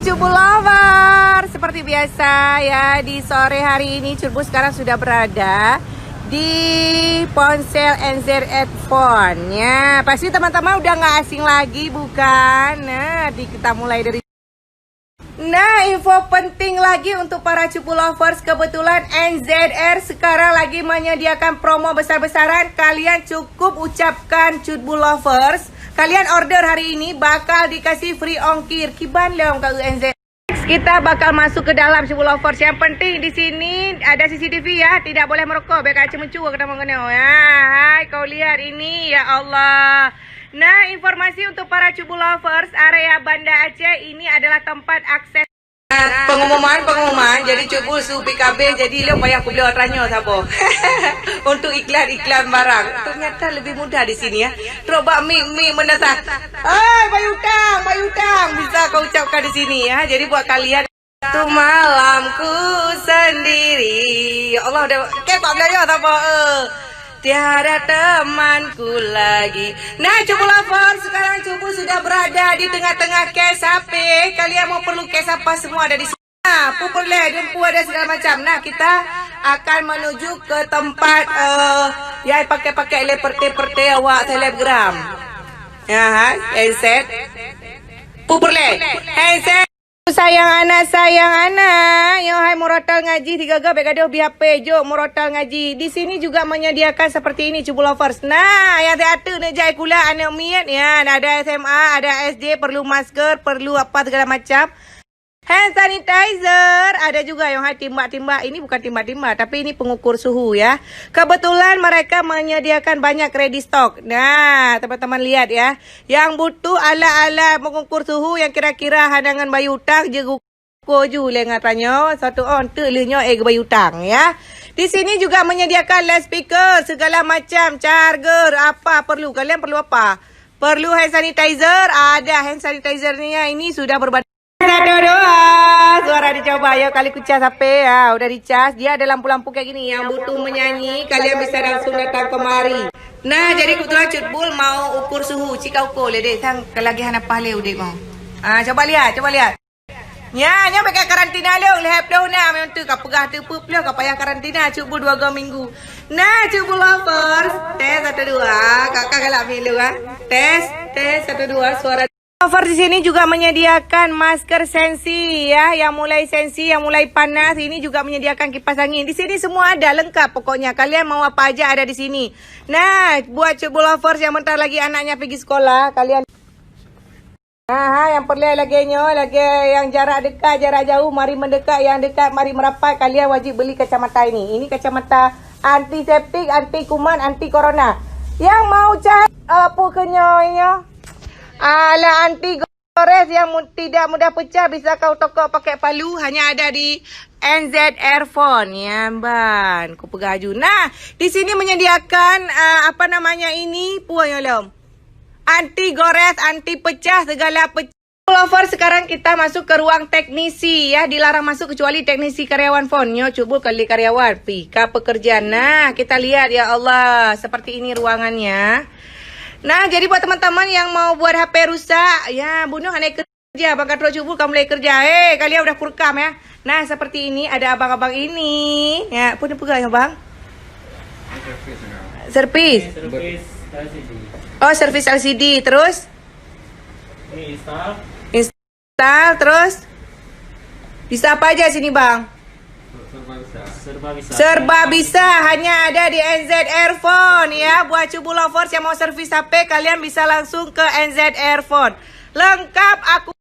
Cubu Lover, seperti biasa ya, di sore hari ini Cubu sekarang sudah berada di ponsel NZR Phone ya. Pasti teman-teman udah nggak asing lagi bukan? Nah, kita mulai dari info penting lagi untuk para Cubu Lovers. Kebetulan NZR sekarang lagi menyediakan promo besar-besaran. Kalian cukup ucapkan Cubu Lovers, kalian order hari ini bakal dikasih free ongkir. Kiban leong kalau NZR. Kita bakal masuk ke dalam Cubu Lovers. Yang penting di sini ada CCTV ya, tidak boleh merokok. Biar kaca mencua kena mengenai. Ya, hai kau lihat ini ya Allah. Nah, informasi untuk para Cubu Lovers, area Banda Aceh ini adalah tempat akses. Pengumuman. Jadi Cubu su PKB, jadi lo payah aku beli orangnya sabo. Untuk iklan barang. Ternyata lebih mudah di sini ya. Coba mi menetap. Bayu utang bisa kau ucapkan di sini ya. Jadi buat kalian itu malamku sendiri. Ya Allah udah kepak dia sabo. Tiada temanku lagi. Nah, Cubu Lover, sekarang Cubu sudah berada di tengah-tengah kes HP. Kalian mau perlu kes apa semua ada di sini. Nah, pupuleh, dempu ada segala macam. Nah, kita akan menuju ke tempat ya pakai leperte awak telegram. Ya, handset. Pupuleh, handset. Sayang anak, yo hai murotal ngaji 3 gab gaduh BHP jo murotal ngaji. Di sini juga menyediakan seperti ini Cubu Lovers. Nah, yang teater nak jai kula anak miat ya, ada SMA, ada SD, perlu masker, perlu apa segala macam. Hand sanitizer, ada juga yang hai timbak-timbak. Ini bukan timbak-timbak, tapi ini pengukur suhu ya. Kebetulan mereka menyediakan banyak ready stock. Nah, teman-teman lihat ya. Yang butuh alat-alat mengukur suhu yang kira-kira hadangan bayu utang je koju lengatannya. Satu on telihnya bayu utang ya. Di sini juga menyediakan loudspeaker, segala macam, charger, apa perlu. Kalian perlu apa? Perlu hand sanitizer, ada hand sanitizer-nya ini sudah berbeda. Suara dicoba ya, kali kucas HP ya, udah dicas. Dia ada lampu-lampu kayak gini. Yang butuh menyanyi kalian bisa langsung datang kemari. Nah, jadi kebetulan Cutbul mau ukur suhu. Cika ukur le dek sang kelagihan apa le udik mau. Coba lihat. Nya pakai karantina le lehap dah na memang tu ka pegah tu pup le ka payah karantina Cutbul 2 minggu. Nah, Cubu Lovers, tes 1 2. Kakak galak milu ah. Tes 1 2 suara. Lover di sini juga menyediakan masker sensi ya, yang mulai sensi, yang mulai panas. Ini juga menyediakan kipas angin. Di sini semua ada lengkap pokoknya. Kalian mau apa aja ada di sini. Nah, buat Cubu Lovers yang bentar lagi anaknya pergi sekolah, kalian. Nah, yang perlu lagi yang jarak dekat, jarak jauh, mari mendekat, yang dekat mari merapat. Kalian wajib beli kacamata ini. Ini kacamata antiseptik, anti kuman, anti corona. Yang mau cari apa kenyonya? Ala anti gores yang tidak mudah pecah bisa kau tokok pakai palu, hanya ada di NZR Phone ya, ban. Ku pegaju. Nah, di sini menyediakan apa namanya ini? Puanya lom. Anti gores, anti pecah, segala pecah. Lover, sekarang kita masuk ke ruang teknisi ya, dilarang masuk kecuali teknisi karyawan phone. Nyo Cubu kali karyawan, pika pekerjaan. Nah, kita lihat ya Allah, seperti ini ruangannya. Nah, jadi buat teman-teman yang mau buat HP rusak, ya bunuh aneh kerja. Bang Katro Cubu kamu mulai kerja. Kalian udah kurekam ya. Nah, seperti ini ada abang-abang ini. Ya, punya pegang ya, Bang. Servis. Oh, servis LCD. Terus? Install terus? Bisa apa aja sini, Bang? Serba bisa, hanya ada di NZR Phone ya. Buat Cubu Lovers yang mau servis HP, kalian bisa langsung ke NZR Phone. Lengkap aku.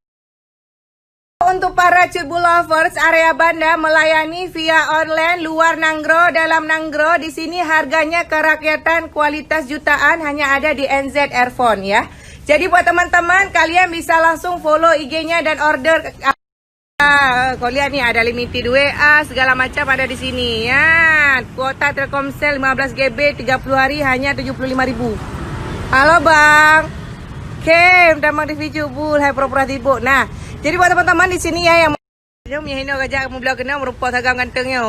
Untuk para Cubu Lovers, area Banda melayani via online, luar Nanggro, dalam Nanggro. Di sini harganya kerakyatan, kualitas jutaan, hanya ada di NZR Phone ya. Jadi buat teman-teman, kalian bisa langsung follow IG-nya dan order. Kau lihat nih ada limited WA segala macam ada di sini ya. Kuota Telkomsel 15 GB 30 hari hanya 75.000. Halo Bang. Kem dah mau review Cubu hai pura-pura tibuk. Nah, jadi buat teman-teman di sini ya yang mau hino gajah mau bilang kena merupakan sagang gantengnya.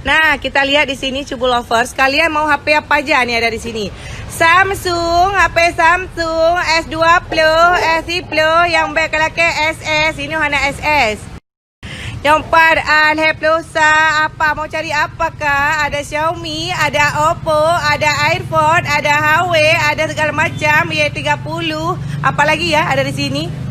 Nah, kita lihat di sini Cubu Lovers, kalian mau HP apa aja nih ada di sini? Samsung, HP Samsung S20, S10, yang baik lagi SS, ini Hana SS. Yang empat, Heplosa, apa mau cari apakah? Ada Xiaomi, ada Oppo, ada iPhone, ada Huawei, ada segala macam Y30. Apalagi ya ada di sini?